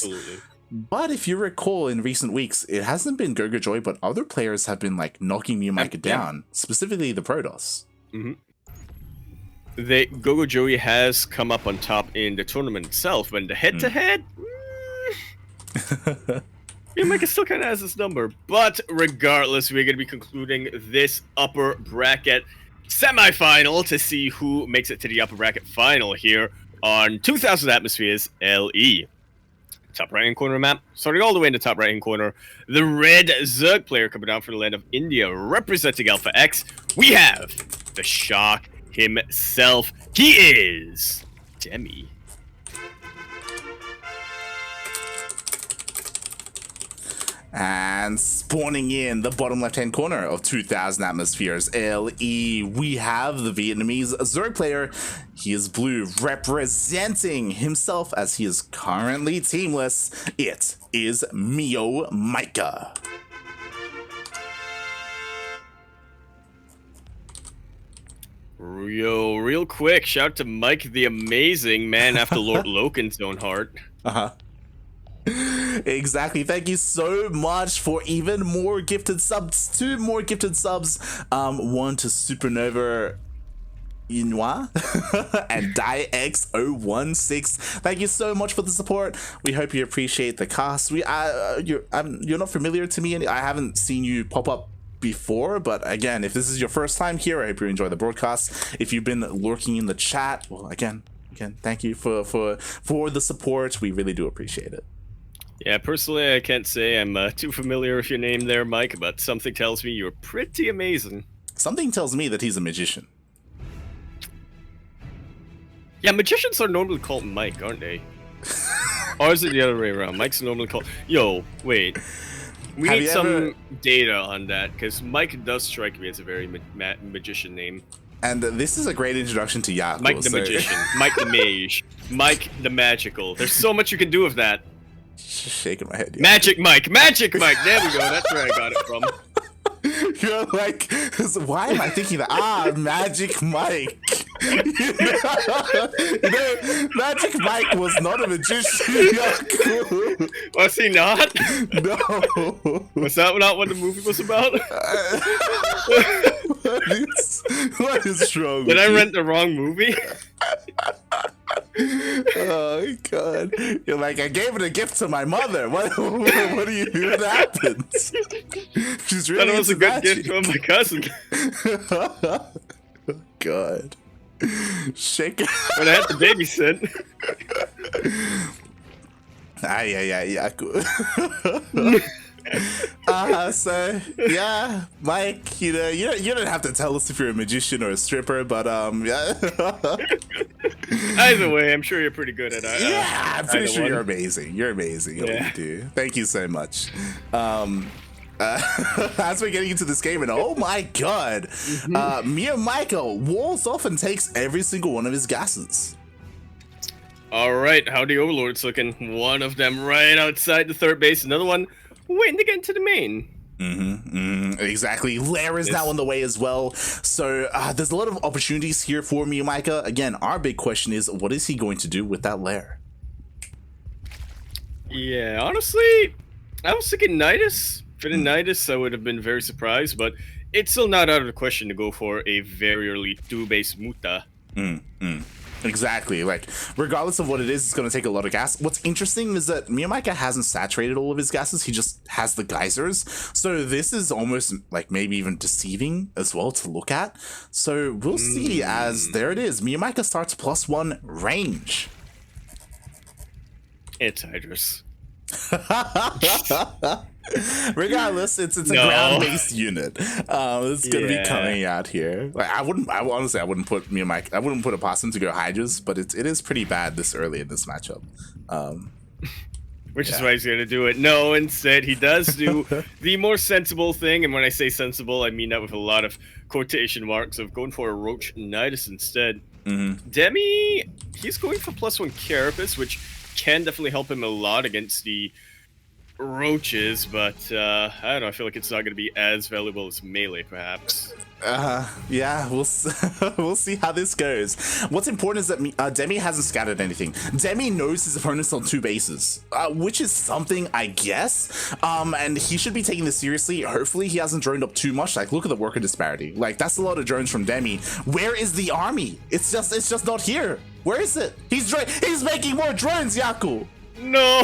Absolutely. But if you recall, in recent weeks, it hasn't been Gogo Joy, but other players have been like knocking MeomaikA down, specifically the Protoss. Gogo Joey has come up on top in the tournament itself, but in the head-to-head, MeomaikA still kind of has this number. But regardless, we're going to be concluding this upper bracket semi-final to see who makes it to the upper bracket final here on 2000 Atmospheres LE. Top right-hand corner of the map, starting all the way in the top right-hand corner, the red Zerg player coming down from the land of India, representing Alpha X. We have the Shock himself. He is Demi. And spawning in the bottom left-hand corner of 2000 Atmospheres LE, we have the Vietnamese Zerg player. He is blue, representing himself as he is currently teamless. It is MeomaikA. Yo, real quick, shout out to Mike the Amazing, man after Lord Loken's own heart. Exactly. Thank you so much for even more gifted subs. 2 more gifted subs. One to Supernova Inwa and DieX016. Thank you so much for the support. We hope you appreciate the cast. You're not familiar to me, and I haven't seen you pop up before, but again, if this is your first time here, I hope you enjoy the broadcast. If you've been lurking in the chat, well, again, thank you for the support. We really do appreciate it. Yeah, personally, I can't say I'm too familiar with your name there, Mike, but something tells me you're pretty amazing. Something tells me that he's a magician. Yeah, magicians are normally called Mike, aren't they? Or is it the other way around? Mike's normally called... Yo, wait. We need some data on that, because Mike does strike me as a very magician name. And this is a great introduction to Yakuzaku. Mike the Magician, Mike the Mage, Mike the Magical. There's so much you can do with that. Shaking my head. Yeah. Magic Mike! Magic Mike! There we go, that's where I got it from. You're like, why am I thinking that? Magic Mike. you know, Magic Mike was not a magician. Was he not? No. Was that not what the movie was about? What is wrong? Did I rent the wrong movie? Oh god! You're like, I gave it a gift to my mother. What do you do? What happens? She's really. That was a good gift from my cousin. God. Shake it. When I had to babysit. So yeah, Mike, you don't have to tell us if you're a magician or a stripper, but yeah. Either way, I'm sure you're pretty good at it. Yeah, I'm pretty sure you're amazing. You're amazing at what you do. Thank you so much. As we're getting into this game, and oh my god, MeomaikA walls off and takes every single one of his gases. Alright, how the Overlord's looking. One of them right outside the third base, another one waiting to get into the main. Exactly. Lair is now on the way as well. So there's a lot of opportunities here for MeomaikA. Again, our big question is, what is he going to do with that Lair? Yeah, honestly, I was thinking Nidus. If it didn't Nidus, I would have been very surprised, but it's still not out of the question to go for a very early 2-base Muta. Exactly. Like, regardless of what it is, it's going to take a lot of gas. What's interesting is that MeomaikA hasn't saturated all of his gases. He just has the geysers. So this is almost like maybe even deceiving as well to look at. So we'll see, as there it is. MeomaikA starts +1 range. It's Hydrus. Regardless, it's a ground-based unit. It's gonna be coming out here. Like, I wouldn't put MeomaikA. I wouldn't put it past him to go Hydras, but it is pretty bad this early in this matchup. Which is why he's gonna do it. No, instead he does do the more sensible thing, and when I say sensible, I mean that with a lot of quotation marks, of going for a Roach Nidus instead. Demi, he's going for +1 Carapace, which can definitely help him a lot against the roaches, but I don't know. I feel like it's not going to be as valuable as melee, perhaps. Yeah, we'll see how this goes. What's important is that Demi hasn't scattered anything. Demi knows his opponent's on 2 bases, which is something, I guess. And he should be taking this seriously. Hopefully he hasn't droned up too much. Like, look at the worker disparity. Like, that's a lot of drones from Demi. Where is the army? It's just not here. Where is it? He's making more drones, Yaku. No,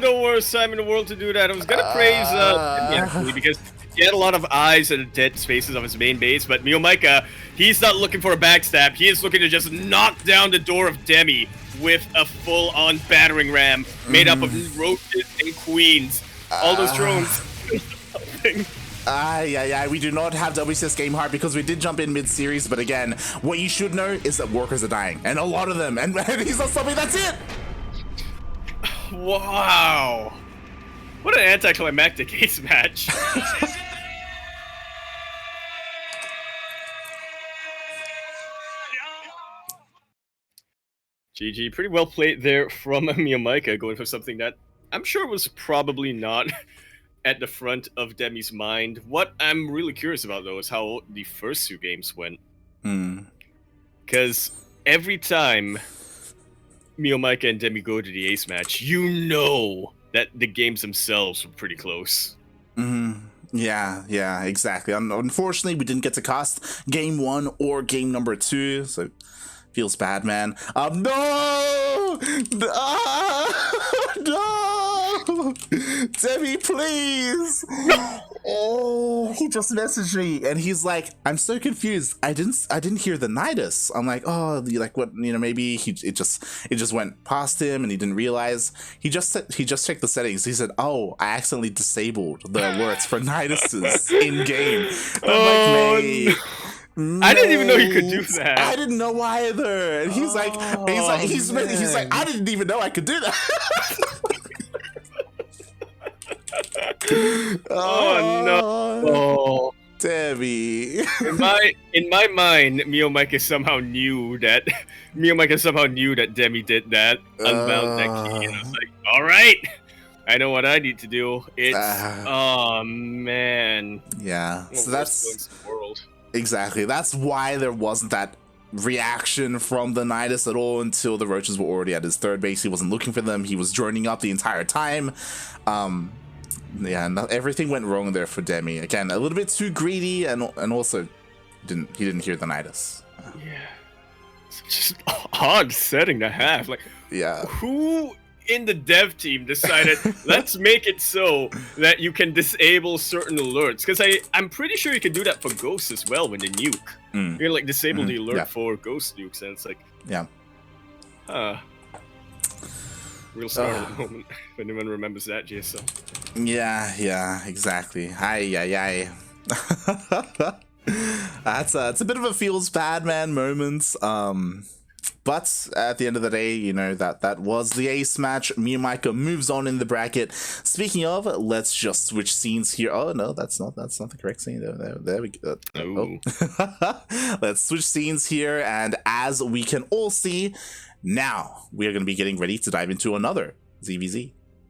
the worst time in the world to do that. I was gonna praise Demi, actually, because he had a lot of eyes and dead spaces on his main base, but MeomaikA, he's not looking for a backstab. He is looking to just knock down the door of Demi with a full-on battering ram made up of roaches and queens. All those drones. Yeah, we do not have WCS Game Heart because we did jump in mid-series, but again, what you should know is that workers are dying, and a lot of them, and he's not stopping. That's it! Wow. What an anticlimactic ace match. GG, pretty well played there from MeomaikA, going for something that I'm sure was probably not at the front of Demi's mind. What I'm really curious about, though, is how the first 2 games went. Because every time MeomaikA and Demi go to the ace match, you know that the games themselves were pretty close. Yeah, exactly. Unfortunately, we didn't get to cast game 1 or game number 2, so feels bad, man. No! No! Demi, please! Oh, he just messaged me, and he's like, "I'm so confused. I didn't hear the Nidus." I'm like, "Oh, like what? You know, maybe it just went past him, and he didn't realize." He just checked the settings. He said, "Oh, I accidentally disabled the alerts for Niduses in game." I'm like, "Mate." No, I didn't even know you could do that. I didn't know either. And he's like, he's like, I didn't even know I could do that. Oh no! Oh, Demi. in my mind, MeomaikA somehow knew that Demi did that. Unbound that key, and I was like, all right, I know what I need to do. It's oh man. Yeah. So that's world. Exactly. That's why there wasn't that reaction from the Nidus at all until the roaches were already at his 3rd base. He wasn't looking for them. He was droning up the entire time. Yeah, everything went wrong there for Demi. Again, a little bit too greedy, and also he didn't hear the Nidus. Yeah, it's just odd setting to have. Like, yeah, who in the dev team decided let's make it so that you can disable certain alerts? Because I'm pretty sure you can do that for ghosts as well when they nuke. You can like disable the alert for ghost nukes, and it's like, real startle moment. If anyone remembers that, JSL. Yeah, exactly. Aye. That's a bit of a feels bad man moment. But at the end of the day, you know, that was the ace match. MeomaikA moves on in the bracket. Speaking of, let's just switch scenes here. Oh no, that's not the correct scene. There we go. Let's switch scenes here, and as we can all see, now we are going to be getting ready to dive into another ZvZ.